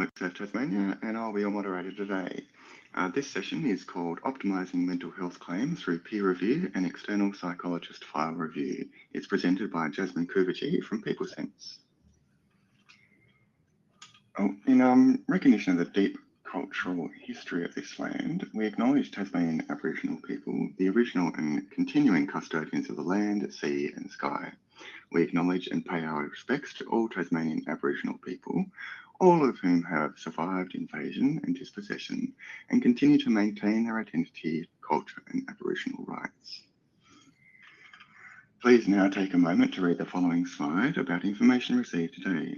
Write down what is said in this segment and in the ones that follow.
WhatsApp Tasmania, and I'll be your moderator today. This session is called Optimising Mental Health Claims through Peer Review and External Psychologist File Review. It's presented by Jasmine Kuvachi from PeopleSense. In recognition of the deep cultural history of this land, we acknowledge Tasmanian Aboriginal people, the original and continuing custodians of the land, sea and sky. We acknowledge and pay our respects to all Tasmanian Aboriginal people, all of whom have survived invasion and dispossession and continue to maintain their identity, culture and Aboriginal rights. Please now take a moment to read the following slide about information received today.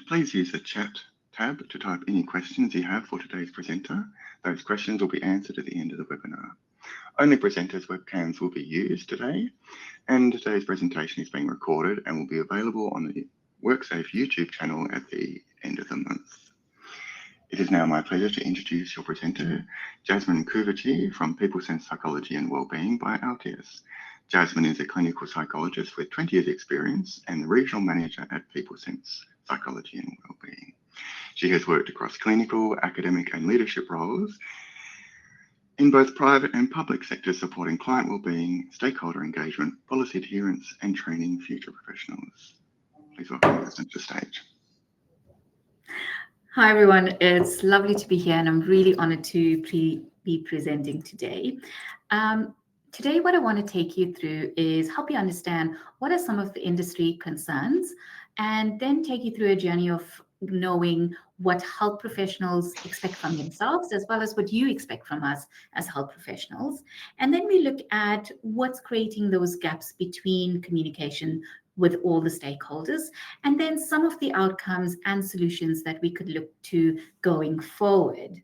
Please use the chat tab to type any questions you have for today's presenter. Those questions will be answered at the end of the webinar. Only presenters' webcams will be used today, and today's presentation is being recorded and will be available on the WorkSafe YouTube channel at the end of the month. It is now my pleasure to introduce your presenter, Jasmine Kuvachi from PeopleSense Psychology and Wellbeing by Altius. Jasmine is a clinical psychologist with 20 years experience and the regional manager at PeopleSense Psychology and Wellbeing. She has worked across clinical, academic and leadership roles in both private and public sectors, supporting client wellbeing, stakeholder engagement, policy adherence and training future professionals. Please welcome Jasmine to the stage. Hi everyone, it's lovely to be here and I'm really honoured to be presenting today. Today what I want to take you through is help you understand what are some of the industry concerns and then take you through a journey of knowing what health professionals expect from themselves as well as what you expect from us as health professionals. And then we look at what's creating those gaps between communication with all the stakeholders, and then some of the outcomes and solutions that we could look to going forward.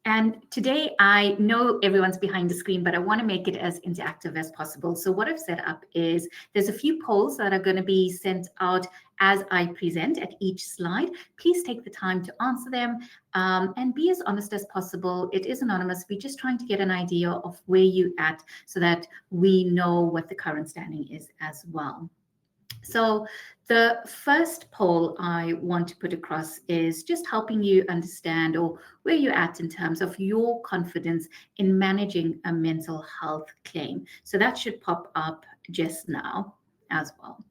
And today, I know everyone's behind the screen, but I want to make it as interactive as possible. So what I've set up is there's a few polls that are going to be sent out as I present at each slide. Please take the time to answer them and be as honest as possible. It is anonymous. We're just trying to get an idea of where you're at so that we know what the current standing is as well. So the first poll I want to put across is just helping you understand or where you're at in terms of your confidence in managing a mental health claim. So that should pop up just now as well.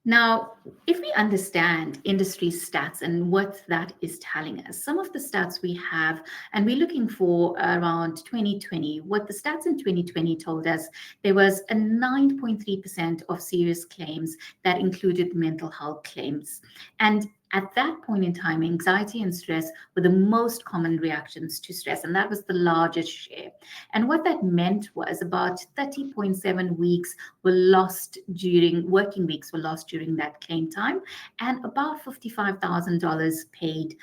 Now, if we understand industry stats and what that is telling us, some of the stats we have, and we're looking for around 2020, what the stats in 2020 told us, there was a 9.3% of serious claims that included mental health claims. And at that point in time, anxiety and stress were the most common reactions to stress, and that was the largest share. And what that meant was about 30.7 weeks were lost during, working weeks were lost during that claim time, and about $55,000 paid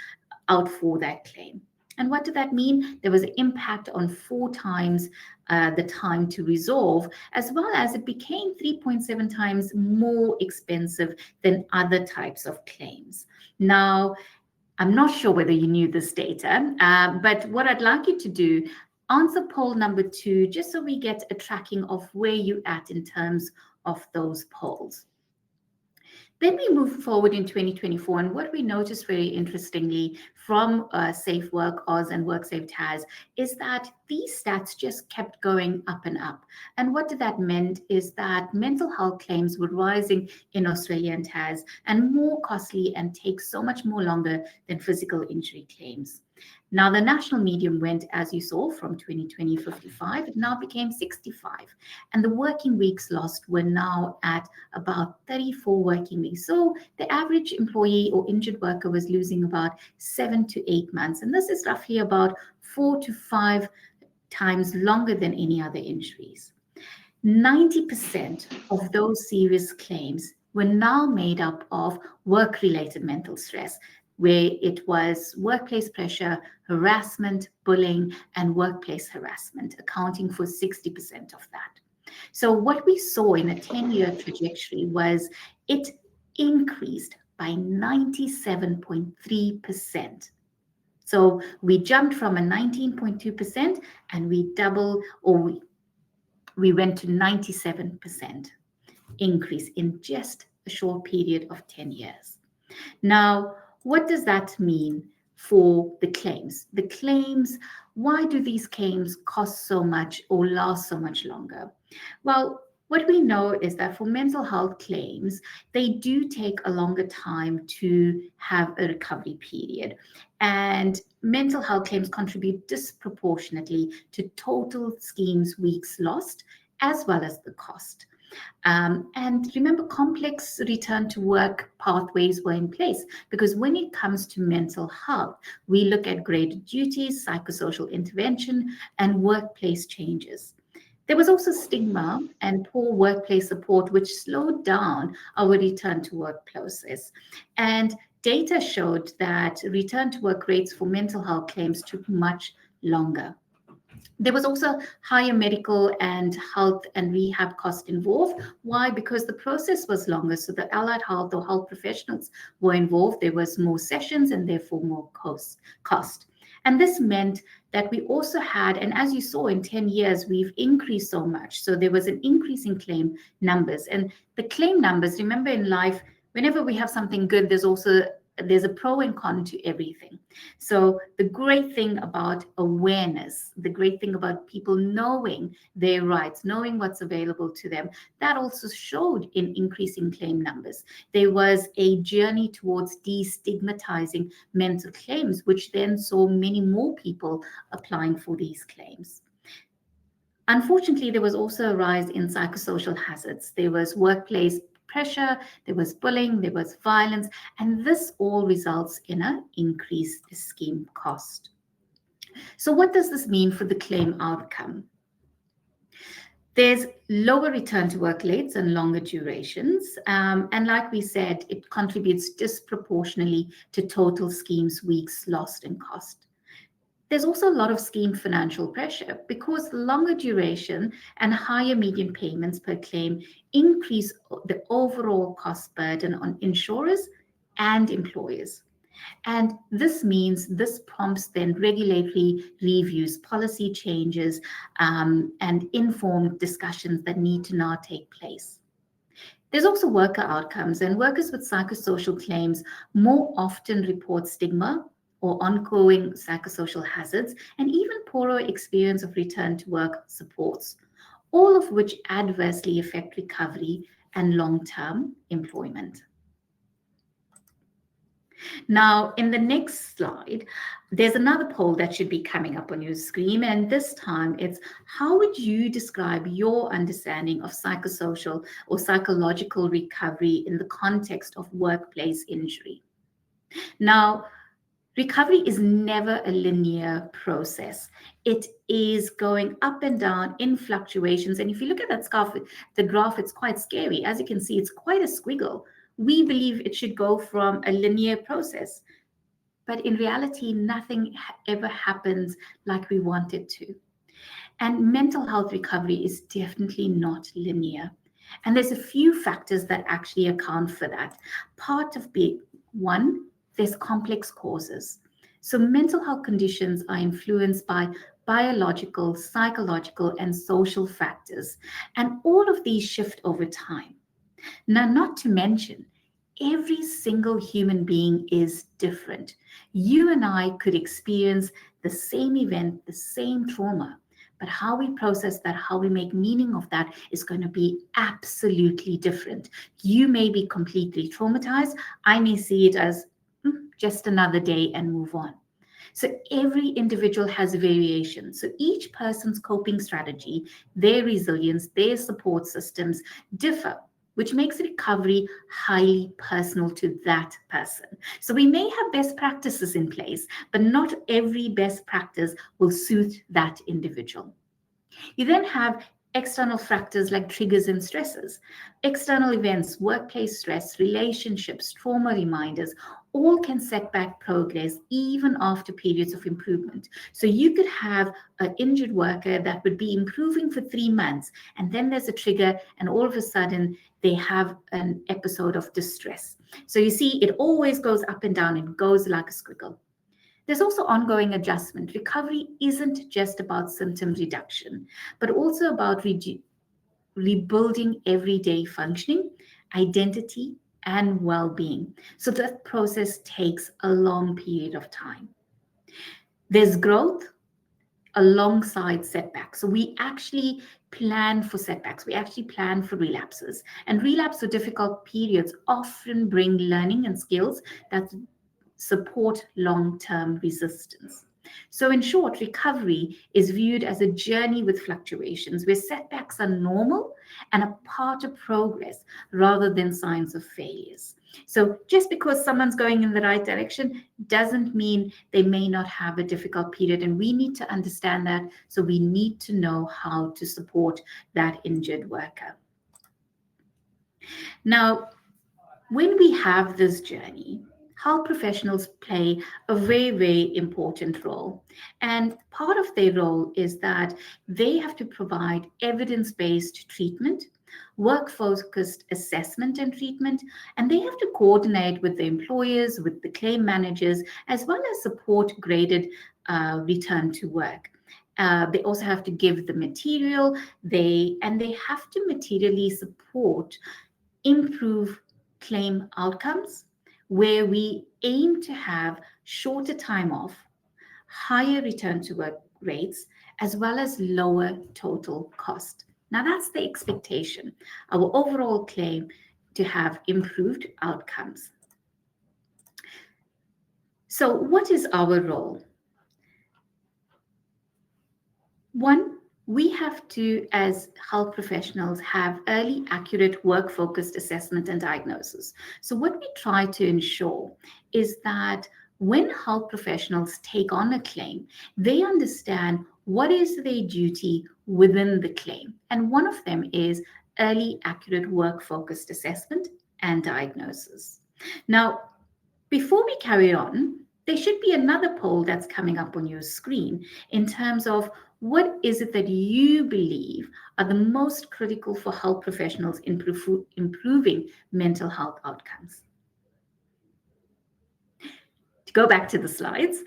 out for that claim. And what did that mean? There was an impact on 4 times the time to resolve, as well as it became 3.7 times more expensive than other types of claims. Now, I'm not sure whether you knew this data, but what I'd like you to do, answer poll number 2, just so we get a tracking of where you're at in terms of those polls. Then we move forward in 2024, and what we noticed very interestingly from Safe Work Oz and WorkSafe TAS is that these stats just kept going up and up. And what did that mean is that mental health claims were rising in Australia and TAS and more costly and take so much more longer than physical injury claims. Now, the national median went, as you saw, from 2020, 55, it now became 65. And the working weeks lost were now at about 34 working weeks. So the average employee or injured worker was losing about 7 to 8 months. And this is roughly about 4 to 5 times longer than any other injuries. 90% of those serious claims were now made up of work-related mental stress, where it was workplace pressure, harassment, bullying, and workplace harassment, accounting for 60% of that. So what we saw in a 10-year trajectory was it increased by 97.3%. So we jumped from a 19.2% and we doubled, or we went to 97% increase in just a short period of 10 years. Now, what does that mean for the claims? The claims, why do these claims cost so much or last so much longer? Well, what we know is that for mental health claims, they do take a longer time to have a recovery period. And mental health claims contribute disproportionately to total schemes weeks lost, as well as the cost. And remember, complex return to work pathways were in place because when it comes to mental health, we look at graded duties, psychosocial intervention, and workplace changes. There was also stigma and poor workplace support, which slowed down our return to work process. And data showed that return to work rates for mental health claims took much longer. There was also higher medical and health and rehab cost involved. Why? Because the process was longer. So the allied health or health professionals were involved. There was more sessions and therefore more cost. And this meant that we also had, and as you saw in 10 years, we've increased so much. So there was an increase in claim numbers. And the claim numbers, remember in life, whenever we have something good, there's a pro and con to everything. So the great thing about awareness, the great thing about people knowing their rights, knowing what's available to them, that also showed in increasing claim numbers. There was a journey towards destigmatizing mental claims, which then saw many more people applying for these claims. Unfortunately, there was also a rise in psychosocial hazards. There was workplace pressure, there was bullying, there was violence, and this all results in an increased scheme cost. So what does this mean for the claim outcome? There's lower return to work rates and longer durations. And like we said, it contributes disproportionately to total schemes, weeks lost and cost. There's also a lot of scheme financial pressure because longer duration and higher median payments per claim increase the overall cost burden on insurers and employers. And this means this prompts then regulatory reviews, policy changes, and informed discussions that need to now take place. There's also worker outcomes, and workers with psychosocial claims more often report stigma or ongoing psychosocial hazards, and even poorer experience of return to work supports, all of which adversely affect recovery and long-term employment. Now, in the next slide, there's another poll that should be coming up on your screen, and this time it's how would you describe your understanding of psychosocial or psychological recovery in the context of workplace injury? Now, recovery is never a linear process. It is going up and down in fluctuations. And if you look at the graph, it's quite scary. As you can see, it's quite a squiggle. We believe it should go from a linear process. But in reality, nothing ever happens like we want it to. And mental health recovery is definitely not linear. And there's a few factors that actually account for that. Part of being one, there's complex causes. So mental health conditions are influenced by biological, psychological, and social factors. And all of these shift over time. Now, not to mention, every single human being is different. You and I could experience the same event, the same trauma, but how we process that, how we make meaning of that is going to be absolutely different. You may be completely traumatized. I may see it as just another day and move on. So every individual has variation. So each person's coping strategy, their resilience, their support systems differ, which makes recovery highly personal to that person. So we may have best practices in place, but not every best practice will suit that individual. You then have external factors like triggers and stresses. External events, workplace stress, relationships, trauma reminders, all can set back progress even after periods of improvement. So you could have an injured worker that would be improving for 3 months, and then there's a trigger, and all of a sudden they have an episode of distress. So you see, it always goes up and down and goes like a squiggle. There's also ongoing adjustment. Recovery isn't just about symptom reduction, but also about rebuilding everyday functioning, identity, and well-being. So that process takes a long period of time. There's growth alongside setbacks. So we actually plan for setbacks. We actually plan for relapses. And relapse or difficult periods often bring learning and skills that support long-term resistance. So in short, recovery is viewed as a journey with fluctuations where setbacks are normal and a part of progress rather than signs of failures. So just because someone's going in the right direction doesn't mean they may not have a difficult period, and we need to understand that. So we need to know how to support that injured worker. Now, when we have this journey, health professionals play a very, very important role. And part of their role is that they have to provide evidence-based treatment, work-focused assessment and treatment, and they have to coordinate with the employers, with the claim managers, as well as support graded return to work. They also have to give the material, and they have to materially support, improve claim outcomes, where we aim to have shorter time off, higher return to work rates, as well as lower total cost. Now that's the expectation, our overall claim to have improved outcomes. So what is our role? One, we have to, as health professionals, have early, accurate, work-focused assessment and diagnosis. So what we try to ensure is that when health professionals take on a claim, they understand what is their duty within the claim. And one of them is early, accurate, work-focused assessment and diagnosis. Now, before we carry on, there should be another poll that's coming up on your screen in terms of what is it that you believe are the most critical for health professionals in improving mental health outcomes. To go back to the slides,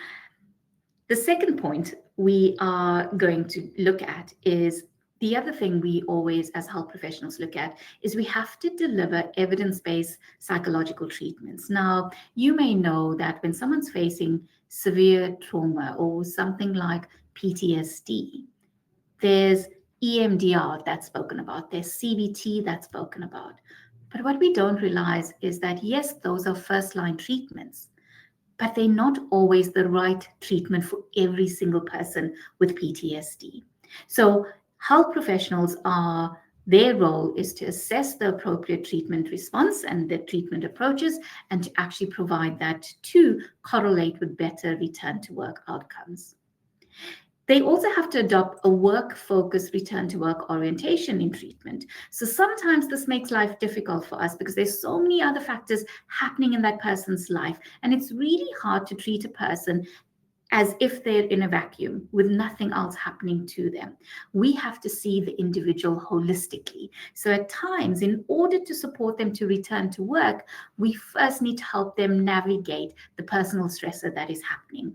the second point we are going to look at is the other thing we always, as health professionals, look at is we have to deliver evidence-based psychological treatments. Now, you may know that when someone's facing severe trauma or something like PTSD, there's EMDR that's spoken about, there's CBT that's spoken about. But what we don't realize is that, yes, those are first-line treatments, but they're not always the right treatment for every single person with PTSD. So health professionals their role is to assess the appropriate treatment response and the treatment approaches, and to actually provide that to correlate with better return to work outcomes. They also have to adopt a work-focused return to work orientation in treatment. So sometimes this makes life difficult for us because there's so many other factors happening in that person's life. And it's really hard to treat a person as if they're in a vacuum with nothing else happening to them. We have to see the individual holistically. So at times, in order to support them to return to work, we first need to help them navigate the personal stressor that is happening.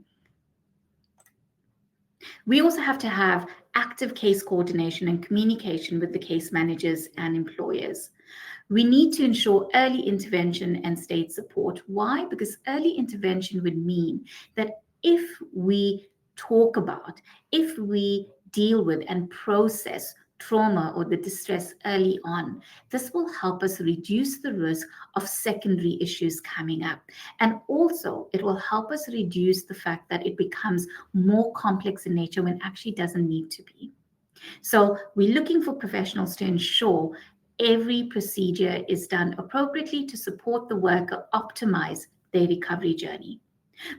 We also have to have active case coordination and communication with the case managers and employers. We need to ensure early intervention and state support. Why? Because early intervention would mean that if we talk about, if we deal with and process trauma or the distress early on, this will help us reduce the risk of secondary issues coming up. And also, it will help us reduce the fact that it becomes more complex in nature when it actually doesn't need to be. So we're looking for professionals to ensure every procedure is done appropriately to support the worker optimize their recovery journey.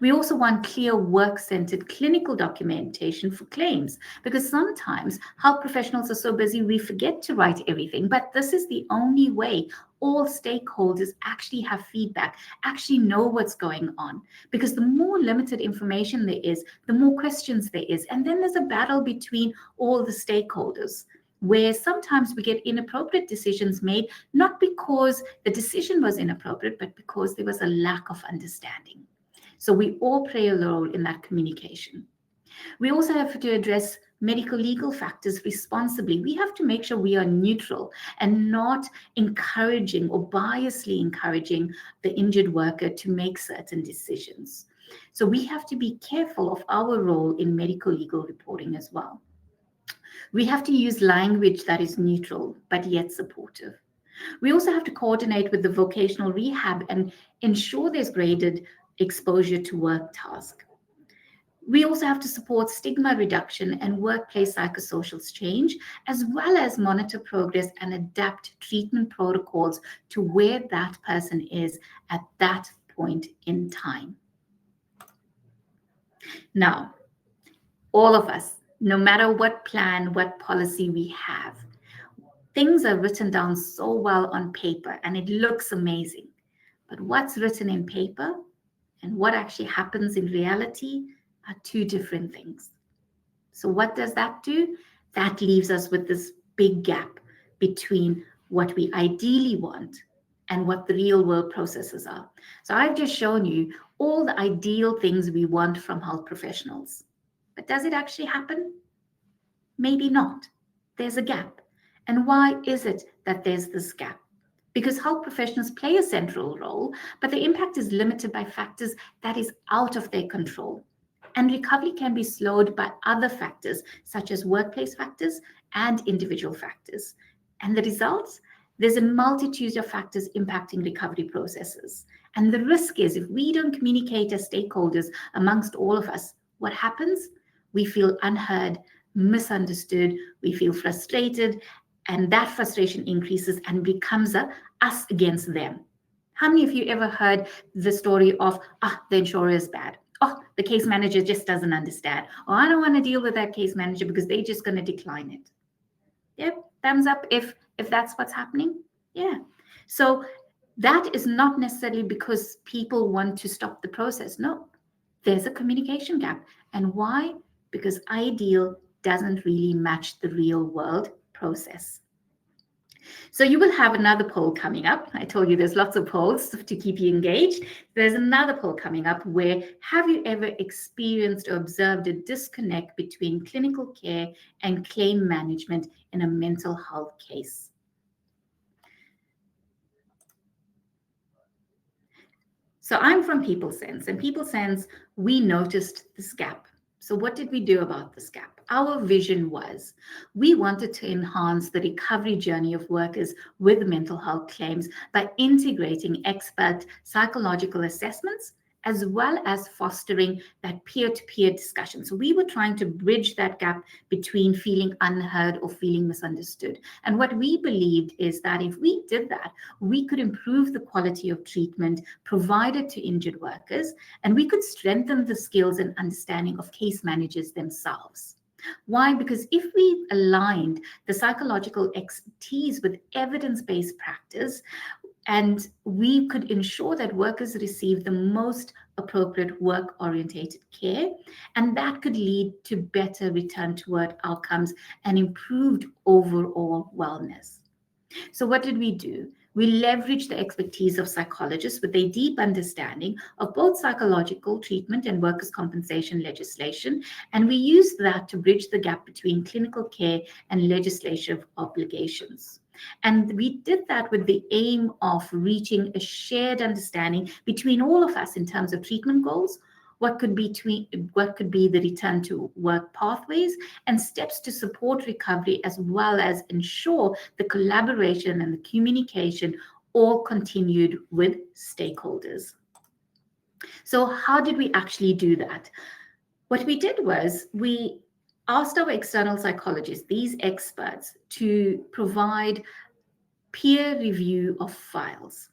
We also want clear work-centered clinical documentation for claims, because sometimes health professionals are so busy we forget to write everything, but this is the only way all stakeholders actually have feedback, actually know what's going on, because the more limited information there is, the more questions there is, and then there's a battle between all the stakeholders, where sometimes we get inappropriate decisions made, not because the decision was inappropriate, but because there was a lack of understanding. So we all play a role in that communication. We also have to address medical legal factors responsibly. We have to make sure we are neutral and not encouraging or biasly encouraging the injured worker to make certain decisions. So we have to be careful of our role in medical legal reporting as well. We have to use language that is neutral but yet supportive. We also have to coordinate with the vocational rehab and ensure there's graded exposure to work task. We also have to support stigma reduction and workplace psychosocial change, as well as monitor progress and adapt treatment protocols to where that person is at that point in time. Now, all of us, no matter what plan, what policy we have, things are written down so well on paper and it looks amazing. But what's written in paper and what actually happens in reality are two different things. So what does that do? That leaves us with this big gap between what we ideally want and what the real world processes are. So I've just shown you all the ideal things we want from health professionals. But does it actually happen? Maybe not. There's a gap. And why is it that there's this gap? Because health professionals play a central role, but the impact is limited by factors that is out of their control. And recovery can be slowed by other factors, such as workplace factors and individual factors. And the results? There's a multitude of factors impacting recovery processes. And the risk is if we don't communicate as stakeholders amongst all of us, what happens? We feel unheard, misunderstood, we feel frustrated, and that frustration increases and becomes a us against them. How many of you ever heard the story of, the insurer is bad? Oh, the case manager just doesn't understand. Oh, I don't want to deal with that case manager because they're just going to decline it. Yep, thumbs up if that's what's happening. Yeah. So that is not necessarily because people want to stop the process. No, there's a communication gap. And why? Because ideal doesn't really match the real world process. So you will have another poll coming up. I told you there's lots of polls to keep you engaged. There's another poll coming up where have you ever experienced or observed a disconnect between clinical care and claim management in a mental health case? So I'm from PeopleSense, and PeopleSense, we noticed this gap. So what did we do about this gap? Our vision was we wanted to enhance the recovery journey of workers with mental health claims by integrating expert psychological assessments as well as fostering that peer-to-peer discussion. So we were trying to bridge that gap between feeling unheard or feeling misunderstood. And what we believed is that if we did that, we could improve the quality of treatment provided to injured workers, and we could strengthen the skills and understanding of case managers themselves. Why? Because if we aligned the psychological expertise with evidence-based practice, and we could ensure that workers receive the most appropriate work-orientated care, and that could lead to better return to work outcomes and improved overall wellness. So what did we do? We leveraged the expertise of psychologists with a deep understanding of both psychological treatment and workers' compensation legislation, and we used that to bridge the gap between clinical care and legislative obligations. And we did that with the aim of reaching a shared understanding between all of us in terms of treatment goals, what could be the return to work pathways, and steps to support recovery, as well as ensure the collaboration and the communication all continued with stakeholders. So how did we actually do that? What we did was we asked our external psychologists, these experts, to provide peer review of files.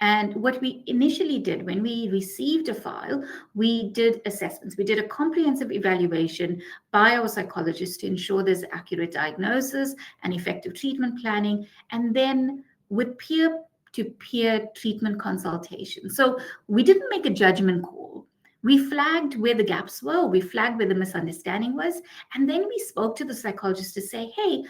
And what we initially did when we received a file, we did assessments. We did a comprehensive evaluation by our psychologists to ensure there's accurate diagnosis and effective treatment planning, and then with peer-to-peer treatment consultation. So we didn't make a judgment call. We flagged where the gaps were, we flagged where the misunderstanding was, and then we spoke to the psychologist to say, hey,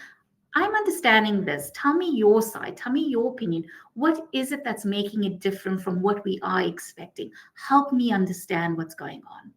I'm understanding this. Tell me your side. Tell me your opinion. What is it that's making it different from what we are expecting? Help me understand what's going on.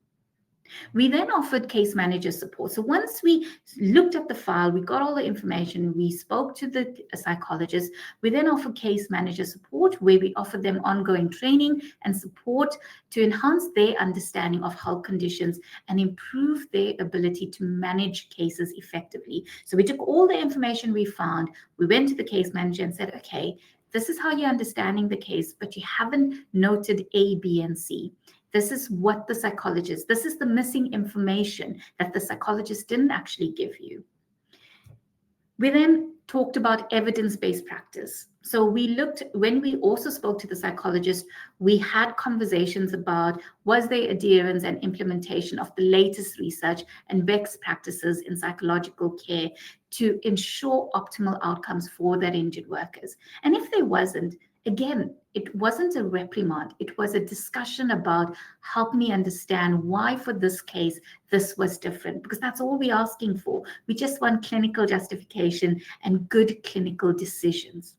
We then offered case manager support. So once we looked at the file, we got all the information, we spoke to the psychologist, we then offered case manager support where we offered them ongoing training and support to enhance their understanding of health conditions and improve their ability to manage cases effectively. So we took all the information we found, we went to the case manager and said, okay, this is how you're understanding the case, but you haven't noted A, B, and C. This is what the psychologist, this is the missing information that the psychologist didn't actually give you. We then talked about evidence-based practice. So we looked, when we also spoke to the psychologist, we had conversations about was there adherence and implementation of the latest research and best practices in psychological care to ensure optimal outcomes for their injured workers. And if there wasn't, again, it wasn't a reprimand. It was a discussion about help me understand why for this case, this was different, because that's all we're asking for. We just want clinical justification and good clinical decisions.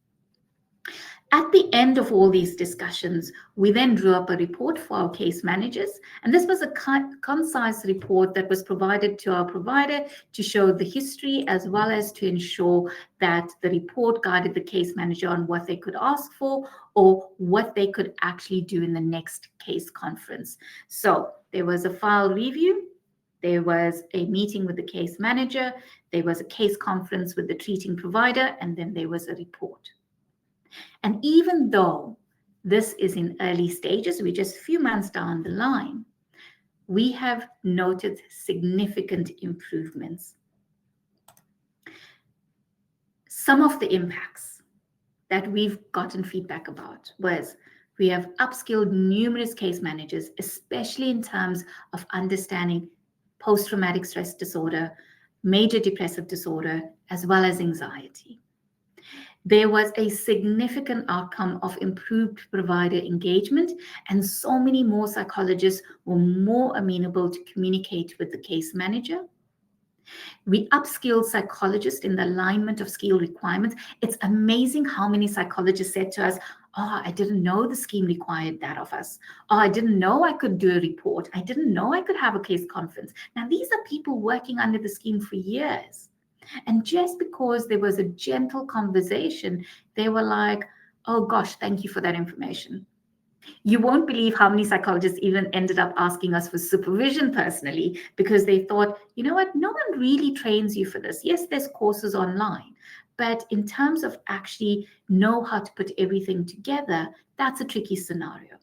At the end of all these discussions, we then drew up a report for our case managers. And this was a concise report that was provided to our provider to show the history as well as to ensure that the report guided the case manager on what they could ask for or what they could actually do in the next case conference. So there was a file review. There was a meeting with the case manager. There was a case conference with the treating provider. And then there was a report. And even though this is in early stages, we're just a few months down the line, we have noted significant improvements. Some of the impacts that we've gotten feedback about was we have upskilled numerous case managers, especially in terms of understanding post-traumatic stress disorder, major depressive disorder, as well as anxiety. There was a significant outcome of improved provider engagement, and so many more psychologists were more amenable to communicate with the case manager. We upskilled psychologists in the alignment of skill requirements. It's amazing how many psychologists said to us, oh, I didn't know the scheme required that of us. Oh, I didn't know I could do a report. I didn't know I could have a case conference. Now, these are people working under the scheme for years. And just because there was a gentle conversation, they were like, oh gosh, thank you for that information. You won't believe how many psychologists even ended up asking us for supervision personally because they thought, you know what, no one really trains you for this. Yes, there's courses online, but in terms of actually know how to put everything together, that's a tricky scenario.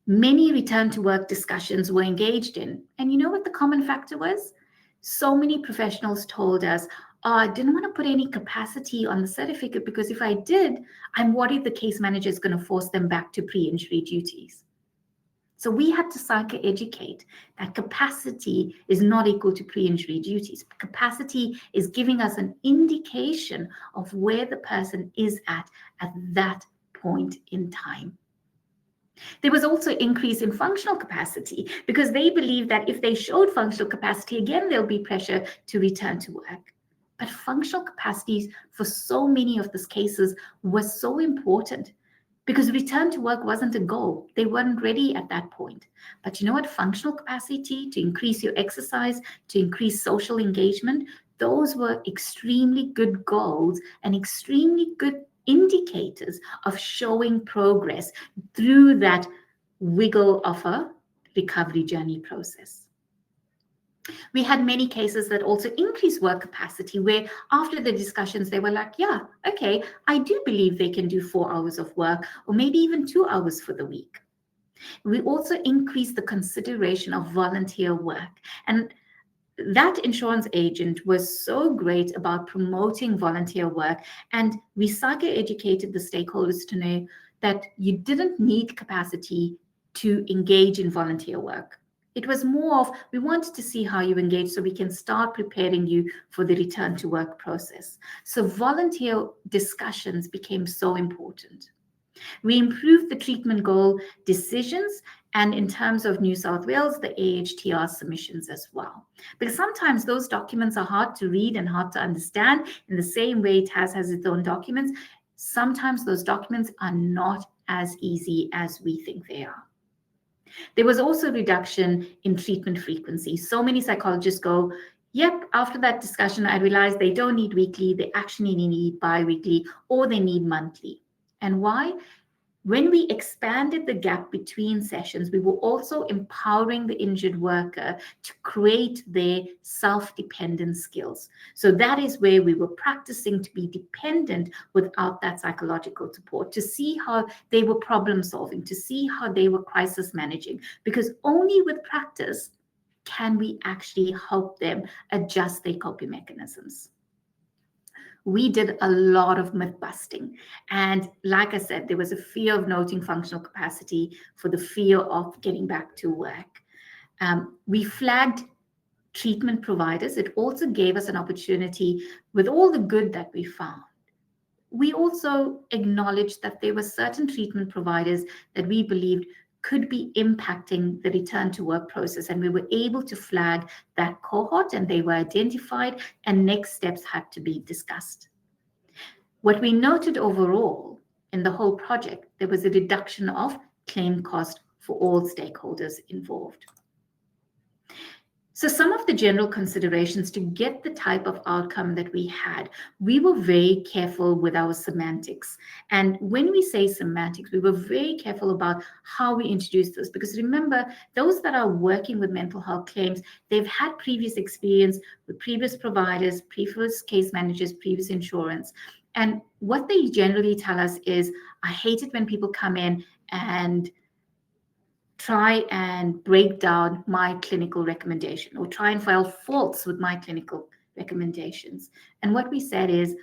Many return to work discussions were engaged in. And you know what the common factor was? So many professionals told us, oh, I didn't want to put any capacity on the certificate because if I did, I'm worried the case manager is going to force them back to pre-injury duties. So we had to psychoeducate that capacity is not equal to pre-injury duties. Capacity is giving us an indication of where the person is at that point in time. There was also increase in functional capacity because they believe that if they showed functional capacity, again, there'll be pressure to return to work. But functional capacities for so many of these cases was so important because return to work wasn't a goal. They weren't ready at that point. But you know what? Functional capacity to increase your exercise, to increase social engagement, those were extremely good goals and extremely good indicators of showing progress through that wiggle of a recovery journey process. We had many cases that also increased work capacity where after the discussions, they were like, yeah, okay, I do believe they can do 4 hours of work or maybe even 2 hours for the week. We also increased the consideration of volunteer work. And that insurance agent was so great about promoting volunteer work, and we psychoeducated the stakeholders to know that you didn't need capacity to engage in volunteer work. It was more of, we wanted to see how you engage so we can start preparing you for the return to work process. So volunteer discussions became so important. We improved the treatment goal decisions, and in terms of New South Wales, the AHTR submissions as well. Because sometimes those documents are hard to read and hard to understand in the same way TAS has its own documents. Sometimes those documents are not as easy as we think they are. There was also reduction in treatment frequency. So many psychologists go, yep, after that discussion, I realized they don't need weekly, they actually need bi-weekly, or they need monthly. And why? When we expanded the gap between sessions, we were also empowering the injured worker to create their self-dependent skills. So that is where we were practicing to be dependent without that psychological support, to see how they were problem solving, to see how they were crisis managing, because only with practice can we actually help them adjust their coping mechanisms. We did a lot of myth busting. And like I said, there was a fear of noting functional capacity for the fear of getting back to work. We flagged treatment providers. It also gave us an opportunity with all the good that we found. We also acknowledged that there were certain treatment providers that we believed could be impacting the return to work process. And we were able to flag that cohort, and they were identified, and next steps had to be discussed. What we noted overall in the whole project, there was a reduction of claim cost for all stakeholders involved. So some of the general considerations to get the type of outcome that we had, we were very careful with our semantics. And when we say semantics, we were very careful about how we introduced this, because remember, those that are working with mental health claims, they've had previous experience with previous providers, previous case managers, previous insurance. And what they generally tell us is, I hate it when people come in and try and break down my clinical recommendation or try and find faults with my clinical recommendations. And what we said is,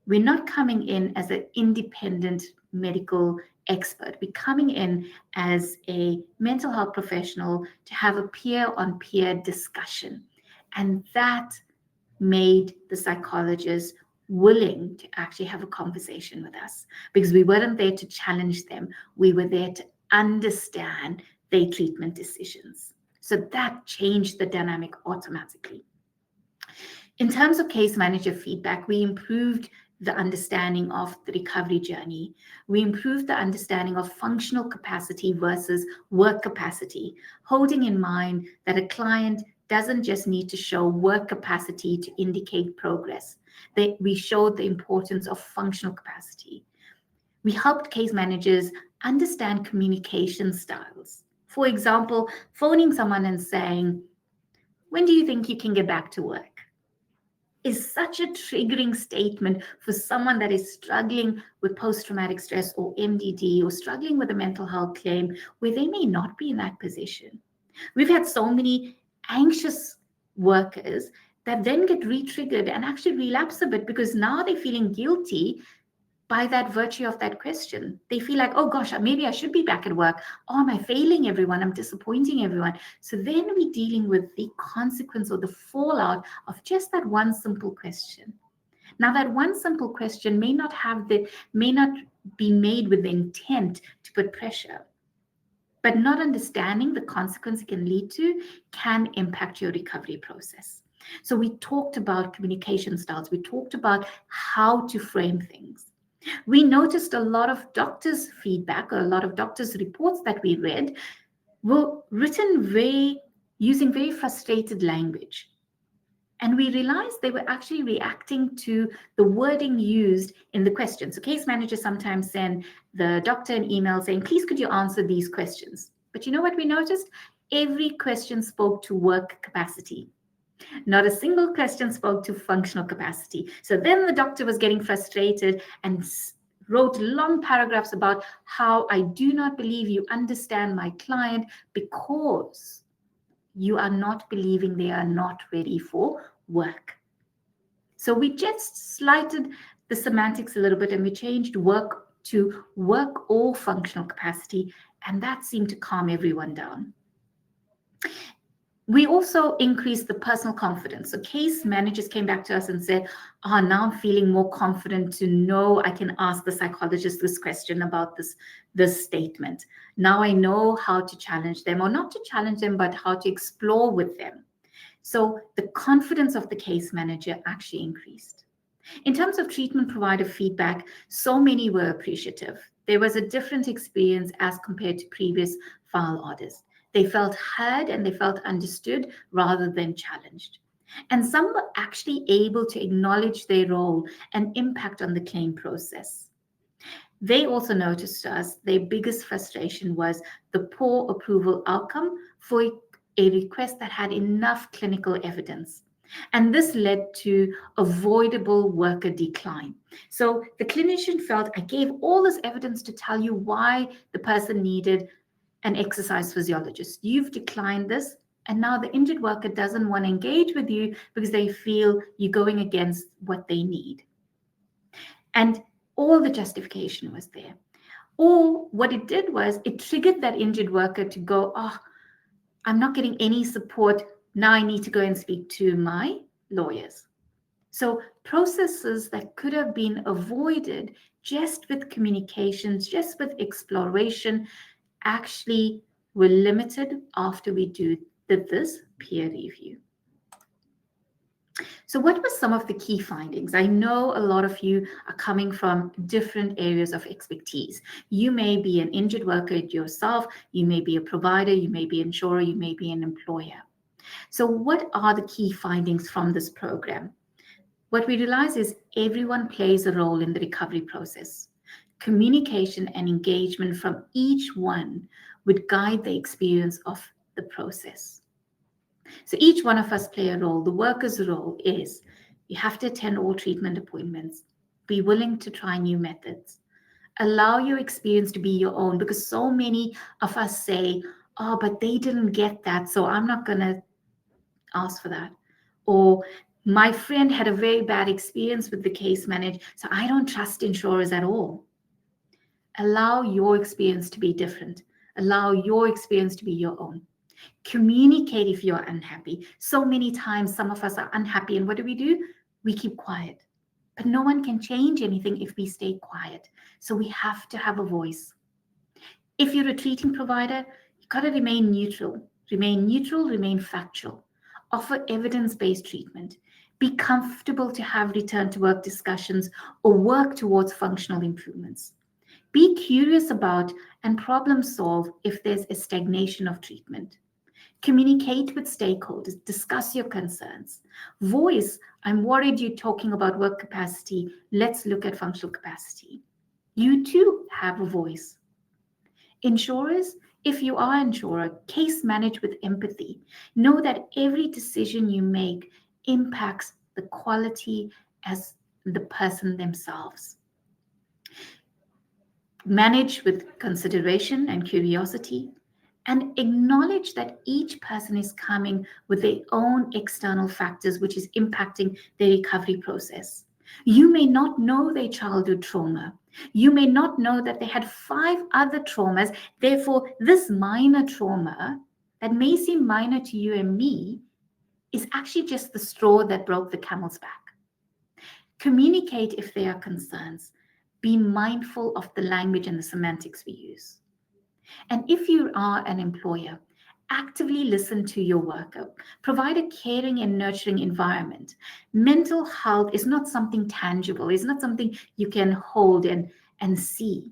we're not coming in as an independent medical expert. We're coming in as a mental health professional to have a peer-on-peer discussion. And that made the psychologists willing to actually have a conversation with us, because we weren't there to challenge them. We were there to understand their treatment decisions. So that changed the dynamic automatically. In terms of case manager feedback, we improved the understanding of the recovery journey. We improved the understanding of functional capacity versus work capacity, holding in mind that a client doesn't just need to show work capacity to indicate progress. We showed the importance of functional capacity. We helped case managers understand communication styles. For example, phoning someone and saying, when do you think you can get back to work? Is such a triggering statement for someone that is struggling with post-traumatic stress or MDD, or struggling with a mental health claim where they may not be in that position. We've had so many anxious workers that then get re-triggered and actually relapse a bit, because now they're feeling guilty by that virtue of that question. They feel like, oh gosh, maybe I should be back at work. Oh, am I failing everyone? I'm disappointing everyone. So then we're dealing with the consequence or the fallout of just that one simple question. Now, that one simple question may not be made with the intent to put pressure, but not understanding the consequence it can lead to can impact your recovery process. So we talked about communication styles. We talked about how to frame things. We noticed a lot of doctors' feedback, or a lot of doctors' reports that we read were written using very frustrated language. And we realized they were actually reacting to the wording used in the questions. So case managers sometimes send the doctor an email saying, please could you answer these questions? But you know what we noticed? Every question spoke to work capacity. Not a single question spoke to functional capacity. So then the doctor was getting frustrated and wrote long paragraphs about how I do not believe you understand my client, because you are not believing they are not ready for work. So we just slighted the semantics a little bit, and we changed work to work or functional capacity, and that seemed to calm everyone down. We also increased the personal confidence. So case managers came back to us and said, now I'm feeling more confident to know I can ask the psychologist this question about this statement. Now I know how to challenge them, or not to challenge them, but how to explore with them. So the confidence of the case manager actually increased. In terms of treatment provider feedback, so many were appreciative. There was a different experience as compared to previous file orders. They felt heard and they felt understood rather than challenged. And some were actually able to acknowledge their role and impact on the claim process. They also noticed to us their biggest frustration was the poor approval outcome for a request that had enough clinical evidence. And this led to avoidable worker decline. So the clinician felt, I gave all this evidence to tell you why the person needed an exercise physiologist. You've declined this. And now the injured worker doesn't want to engage with you because they feel you're going against what they need. And all the justification was there. Or what it did was it triggered that injured worker to go, oh, I'm not getting any support. Now I need to go and speak to my lawyers. So processes that could have been avoided just with communications, just with exploration, actually were limited after we did this peer review. So what were some of the key findings? I know a lot of you are coming from different areas of expertise. You may be an injured worker yourself, you may be a provider, you may be an insurer, you may be an employer. So what are the key findings from this program? What we realize is everyone plays a role in the recovery process. Communication and engagement from each one would guide the experience of the process. So each one of us play a role. The worker's role is you have to attend all treatment appointments, be willing to try new methods, allow your experience to be your own, because so many of us say, oh, but they didn't get that, so I'm not going to ask for that. Or my friend had a very bad experience with the case manager, so I don't trust insurers at all. Allow your experience to be different. Allow your experience to be your own. Communicate if you're unhappy. So many times, some of us are unhappy, and what do? We keep quiet. But no one can change anything if we stay quiet. So we have to have a voice. If you're a treating provider, you've got to remain neutral. Remain factual. Offer evidence-based treatment. Be comfortable to have return to work discussions or work towards functional improvements. Be curious about and problem solve if there's a stagnation of treatment. Communicate with stakeholders, discuss your concerns. Voice, I'm worried you're talking about work capacity. Let's look at functional capacity. You too have a voice. Insurers, if you are an insurer, case manage with empathy. Know that every decision you make impacts the quality as the person themselves. Manage with consideration and curiosity, and acknowledge that each person is coming with their own external factors which is impacting their recovery process. You may not know their childhood trauma. You may not know that they had 5 other traumas. Therefore, this minor trauma that may seem minor to you and me is actually just the straw that broke the camel's back. Communicate if there are concerns. Be mindful of the language and the semantics we use. And if you are an employer, actively listen to your worker. Provide a caring and nurturing environment. Mental health is not something tangible. It's not something you can hold and see.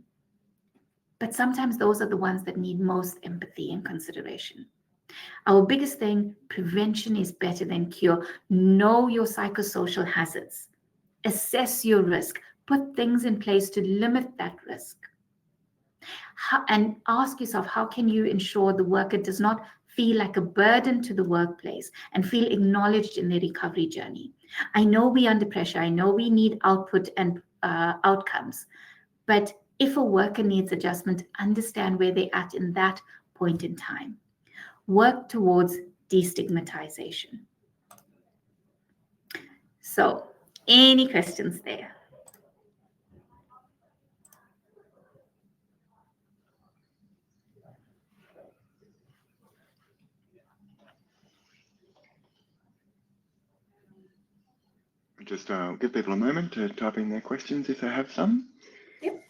But sometimes those are the ones that need most empathy and consideration. Our biggest thing, prevention is better than cure. Know your psychosocial hazards. Assess your risk. Put things in place to limit that risk. And ask yourself, how can you ensure the worker does not feel like a burden to the workplace and feel acknowledged in their recovery journey? I know we're under pressure. I know we need output and outcomes. But if a worker needs adjustment, understand where they're at in that point in time. Work towards destigmatization. So, any questions there? Just give people a moment to type in their questions if they have some. Yep.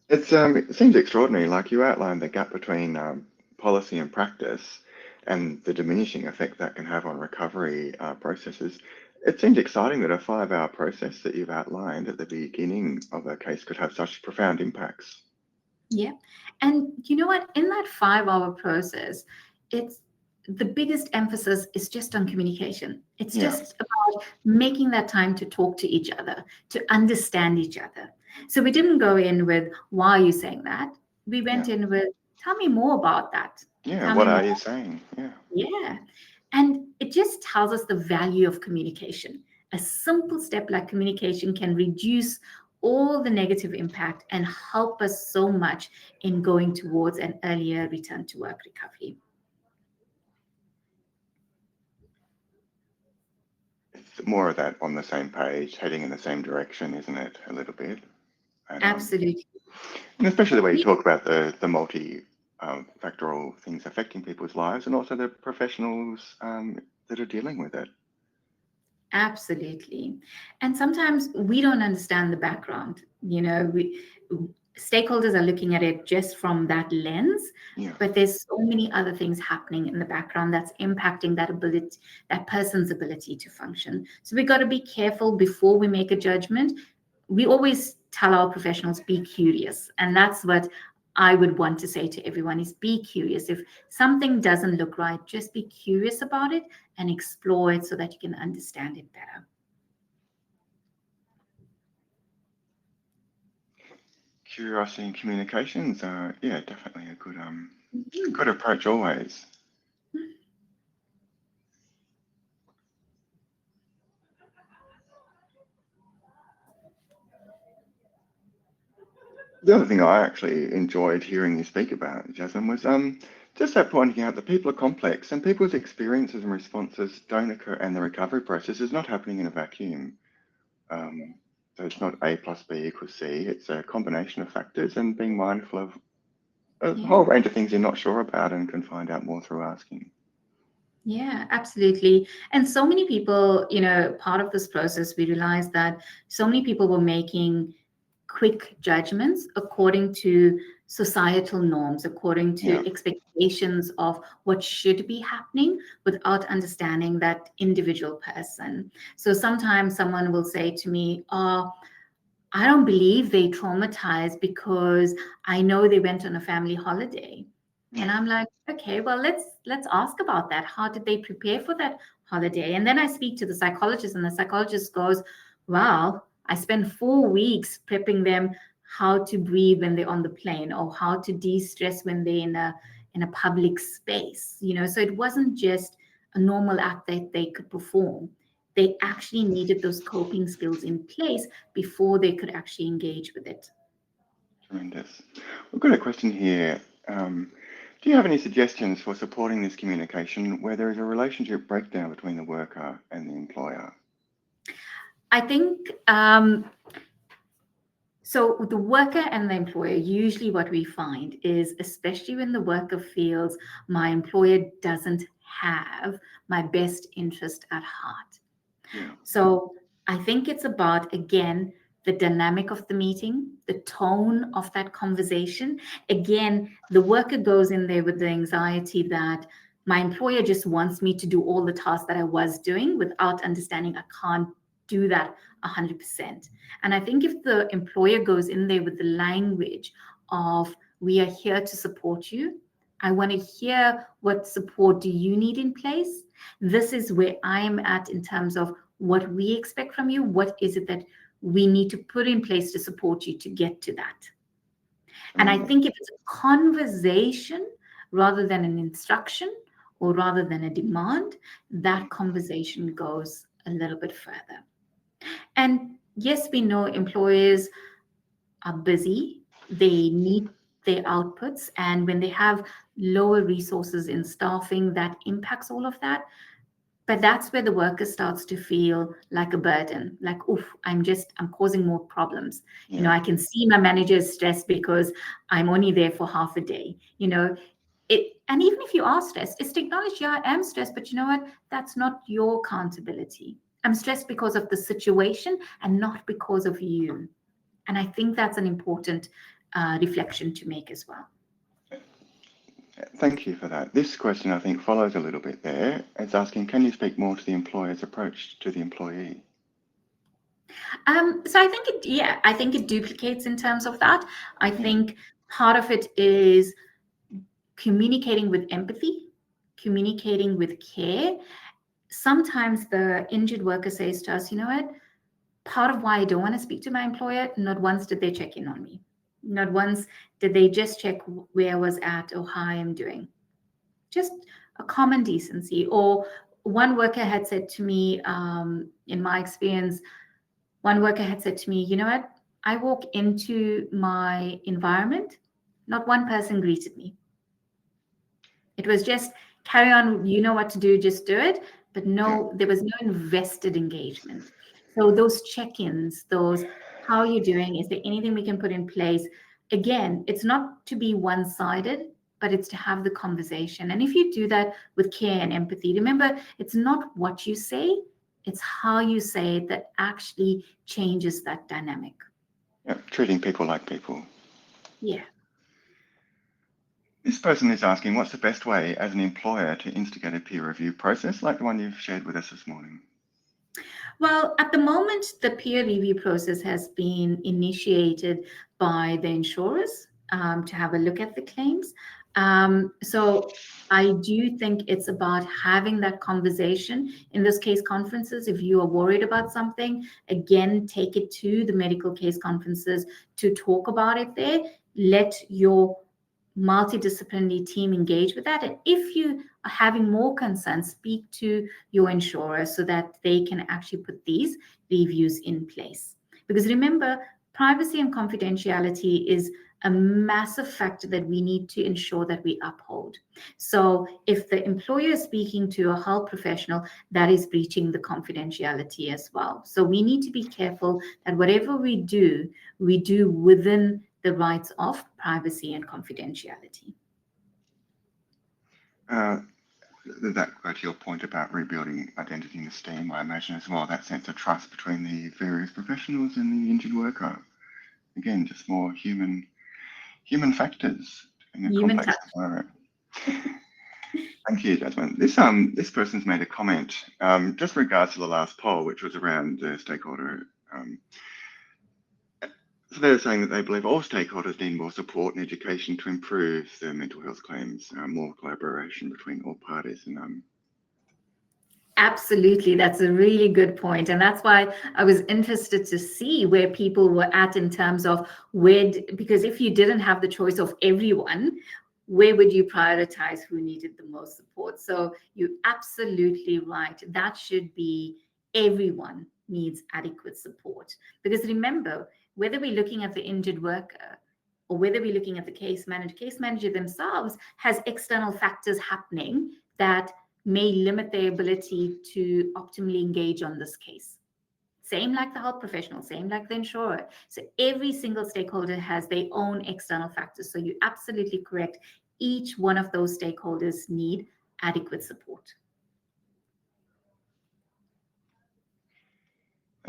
It seems extraordinary, like you outlined the gap between policy and practice and the diminishing effect that can have on recovery processes. It seems exciting that a 5-hour process that you've outlined at the beginning of a case could have such profound impacts. Yeah. And you know what? In that 5-hour process, it's the biggest emphasis is just on communication. It's Yeah, just about making that time to talk to each other, to understand each other. So we didn't go in with, why are you saying that? We yeah, went in with, tell me more about that. yeah. Tell me What are more. you saying? Yeah. Yeah. And it just tells us the value of communication. A simple step like communication can reduce all the negative impact and help us so much in going towards an earlier return to work recovery. It's more of that on the same page, heading in the same direction, isn't it? A little bit. And Absolutely. and especially the way you talk about the multi factorial things affecting people's lives and also the professionals that are dealing with it. Absolutely. And sometimes we don't understand the background. Stakeholders are looking at it just from that lens, Yeah. but there's so many other things happening in the background that's impacting that person's ability to function. So we got to be careful before we make a judgment. We always tell our professionals, be curious. And that's what I would want to say to everyone is be curious. If something doesn't look right, just be curious about it and explore it so that you can understand it better. Curiosity and communications are, yeah, definitely a good Mhm. good approach always. The other thing I actually enjoyed hearing you speak about, Jasmine, was just that pointing out that people are complex and people's experiences and responses don't occur, and the recovery process is not happening in a vacuum. Um, so it's not A plus B equals C. It's a combination of factors and being mindful of a Yeah. whole range of things you're not sure about and can find out more through asking. Yeah, absolutely. And so many people, part of this process, we realized that so many people were making quick judgments according to societal norms, according Yeah, to expectations of what should be happening without understanding that individual person. So sometimes someone will say to me, oh, I don't believe they traumatized because I know they went on a family holiday. And yeah, I'm like, okay, well, let's ask about that. How did they prepare for that holiday? And then I speak to the psychologist, and the psychologist goes, wow, I spent 4 weeks prepping them how to breathe when they're on the plane or how to de-stress when they're in a public space. So it wasn't just a normal act that they could perform. They actually needed those coping skills in place before they could actually engage with it. tremendous. We've got a question here. Do you have any suggestions for supporting this communication where there is a relationship breakdown between the worker and the employer? I think so. The worker and the employer, usually what we find is, especially when the worker feels my employer doesn't have my best interest at heart. Yeah, So I think it's about, again, the dynamic of the meeting, the tone of that conversation. Again, the worker goes in there with the anxiety that my employer just wants me to do all the tasks that I was doing without understanding I can't do that 100%. And I think if the employer goes in there with the language of, we are here to support you, I want to hear what support do you need in place. This is where I am at in terms of what we expect from you. What is it that we need to put in place to support you to get to that? And I tremendous. think if it's a conversation rather than an instruction or rather than a demand, that conversation goes a little bit further. And yes, we know employers are busy, they need their outputs, and when they have lower resources in staffing, that impacts all of that. But that's where the worker starts to feel like a burden, like, oof, I'm causing more problems. Yeah, I can see my manager is stressed because I'm only there for half a day. And even if you are stressed, it's to acknowledge, yeah, I am stressed, but you know what? That's not your accountability. I'm stressed because of the situation and not because of you. And I think that's an important reflection to make as well. thank you for that. This question, I think, follows a little bit there. It's asking, can you speak more to the employer's approach to the employee? So I think I think it duplicates in terms of that. I Yeah, think Part of it is communicating with empathy, communicating with care. Sometimes the injured worker says to us, you know what, part of why I don't want to speak to my employer, not once did they check in on me. Not once did they just check where I was at or how I'm doing. Just a common decency. Or one worker had said to me, in my experience, one worker had said to me, you know what, I walk into my environment, not one person greeted me. It was just carry on, you know what to do, just do it. But no, there was no invested engagement. So those check-ins, those how are you doing? Is there anything we can put in place? Again, it's not to be one-sided, but it's to have the conversation. And if you do that with care and empathy, remember, it's not what you say, it's how you say it that actually changes that dynamic. Yeah, treating people like people. Yeah. This person is asking, what's the best way as an employer to instigate a peer review process like the one you've shared with us this morning? Well, at the moment, the peer review process has been initiated by the insurers to have a look at the claims. So I do think it's about having that conversation in those case conferences. If you are worried about something, again, take it to the medical case conferences to talk about it there. Let your multidisciplinary team engage with that. And if you are having more concerns, speak to your insurer so that they can actually put these reviews in place. Because remember, privacy and confidentiality is a massive factor that we need to ensure that we uphold. So if the employer is speaking to a health professional, that is breaching the confidentiality as well. So we need to be careful that whatever we do within the rights of privacy and confidentiality. That go to your point about rebuilding identity and esteem, I imagine as well, that sense of trust between the various professionals and the injured worker. Again, just more human factors in a Human complex touch. environment. Thank you, Jasmine. This person's made a comment just regards to the last poll, which was around the stakeholder. So they're saying that they believe all stakeholders need more support and education to improve their mental health claims, more collaboration between all parties. And Absolutely, that's a really good point. And that's why I was interested to see where people were at in terms of because if you didn't have the choice of everyone, where would you prioritize who needed the most support? So you're absolutely right. That should be everyone needs adequate support. Because remember, whether we're looking at the injured worker or whether we're looking at the case manager themselves has external factors happening that may limit their ability to optimally engage on this case. Same like the health professional, same like the insurer. So every single stakeholder has their own external factors. So you're absolutely correct. Each one of those stakeholders need adequate support.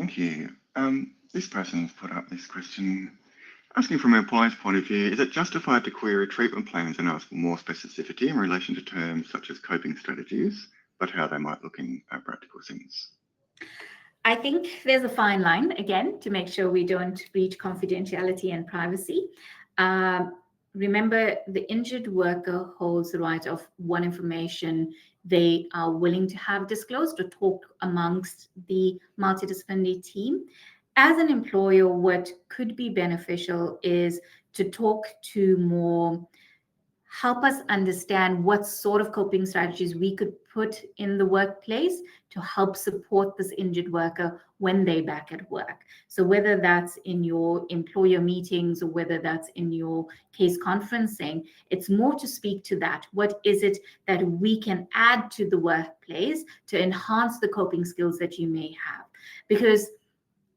thank you. This person's put up this question, asking from an employer's point of view, is it justified to query treatment plans and ask for more specificity in relation to terms such as coping strategies, but how they might look in a practical sense? I think there's a fine line, again, to make sure we don't breach confidentiality and privacy. Remember, the injured worker holds the right of what information they are willing to have disclosed or talk amongst the multidisciplinary team. As an employer, what could be beneficial is to talk to more, help us understand what sort of coping strategies we could put in the workplace to help support this injured worker when they're back at work. So whether that's in your employer meetings or whether that's in your case conferencing, it's more to speak to that. What is it that we can add to the workplace to enhance the coping skills that you may have? Because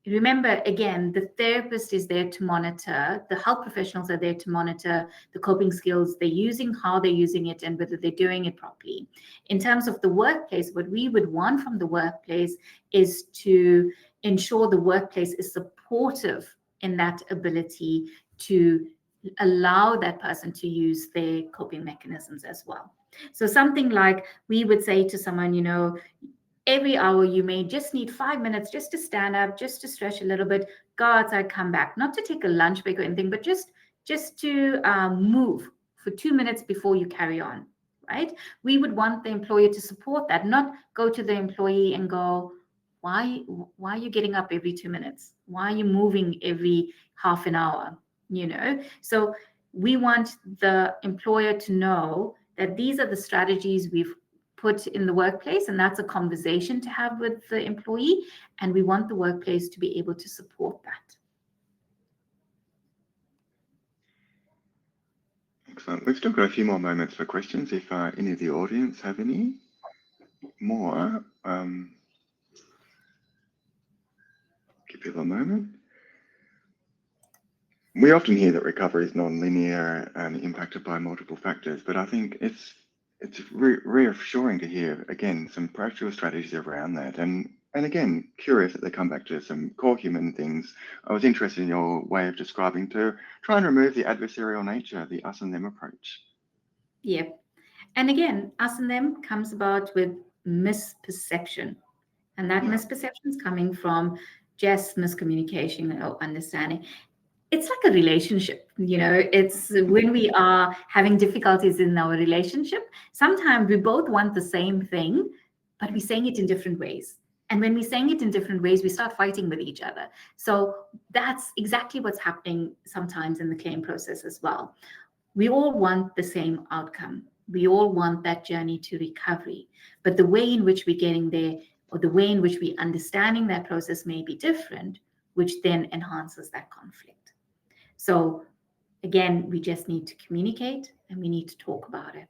remember, again, the therapist is there to monitor, the health professionals are there to monitor the coping skills they're using, how they're using it, and whether they're doing it properly. In terms of the workplace, what we would want from the workplace is to ensure the workplace is supportive in that ability to allow that person to use their coping mechanisms as well. So something like we would say to someone, every hour you may just need 5 minutes just to stand up, just to stretch a little bit, go outside, come back, not to take a lunch break or anything, but just just to move for 2 minutes before you carry on, right? We would want the employer to support that, not go to the employee and go, why are you getting up every 2 minutes? Why are you moving every half an hour? So we want the employer to know that these are the strategies we've put in the workplace, and that's a conversation to have with the employee, and we want the workplace to be able to support that. Excellent. We've still got a few more moments for questions. If any of the audience have any more, give people a moment. We often hear that recovery is non-linear and impacted by multiple factors, but I think it's reassuring to hear, again, some practical strategies around that. And again, curious that they come back to some core human things. I was interested in your way of describing to try and remove the adversarial nature, the us and them approach. Yep. And again, us and them comes about with misperception. And that misperception is coming from just miscommunication or understanding. It's like a relationship, it's when we are having difficulties in our relationship, sometimes we both want the same thing, but we're saying it in different ways. And when we're saying it in different ways, we start fighting with each other. So that's exactly what's happening sometimes in the claim process as well. We all want the same outcome. We all want that journey to recovery. But the way in which we're getting there, or the way in which we're understanding that process may be different, which then enhances that conflict. So again, we just need to communicate and we need to talk about it.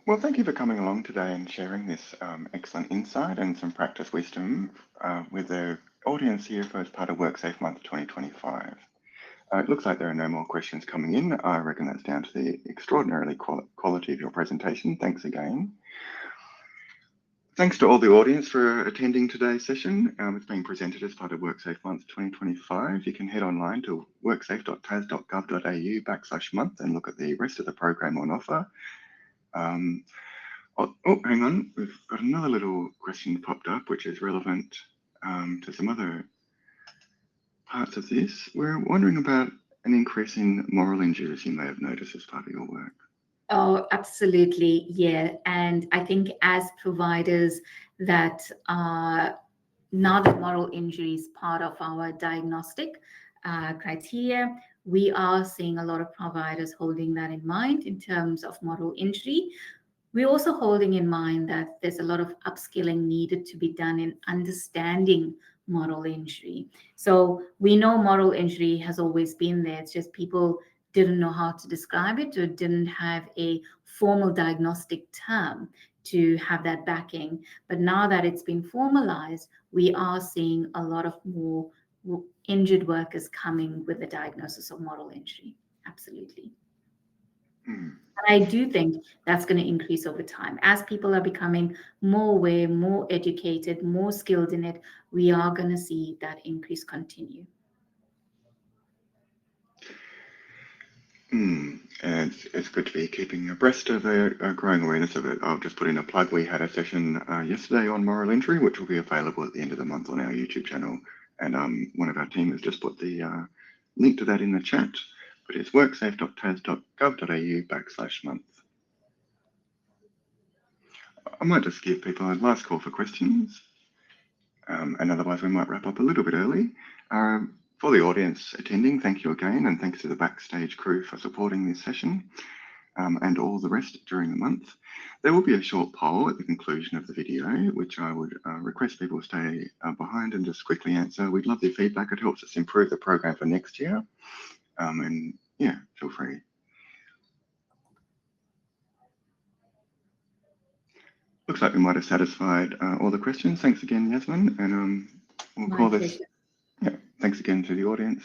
Well, thank you for coming along today and sharing this excellent insight and some practice wisdom with the audience here for as part of WorkSafe Month 2025. It looks like there are no more questions coming in. I reckon that's down to the extraordinarily quality of your presentation. Thanks again. Thanks to all the audience for attending today's session. It's being presented as part of WorkSafe Month 2025. You can head online to worksafe.tas.gov.au/month and look at the rest of the program on offer. Hang on, we've got another little question popped up, which is relevant to some other parts of this. We're wondering about an increase in moral injuries you may have noticed as part of your work. Oh, absolutely. Yeah. And I think as providers that now that moral injury is part of our diagnostic criteria, we are seeing a lot of providers holding that in mind in terms of moral injury. We're also holding in mind that there's a lot of upskilling needed to be done in understanding moral injury. So we know moral injury has always been there. It's just people didn't know how to describe it or didn't have a formal diagnostic term to have that backing. But now that it's been formalized, we are seeing a lot of more injured workers coming with the diagnosis of moral injury. Absolutely. And I do think that's going to increase over time. As people are becoming more aware, more educated, more skilled in it, we are going to see that increase continue. And it's good to be keeping abreast of a growing awareness of it. I'll just put in a plug. We had a session yesterday on moral injury, which will be available at the end of the month on our YouTube channel. And one of our team has just put the link to that in the chat, but it's worksafe.tas.gov.au/month. I might just give people a last call for questions, and otherwise we might wrap up a little bit early. For the audience attending, thank you again, and thanks to the backstage crew for supporting this session and all the rest during the month. There will be a short poll at the conclusion of the video, which I would request people stay behind and just quickly answer. We'd love your feedback. It helps us improve the program for next year. And yeah, feel free. Looks like we might have satisfied all the questions. Thanks again, Yasmin, and we'll call this. Yeah, thanks again to the audience.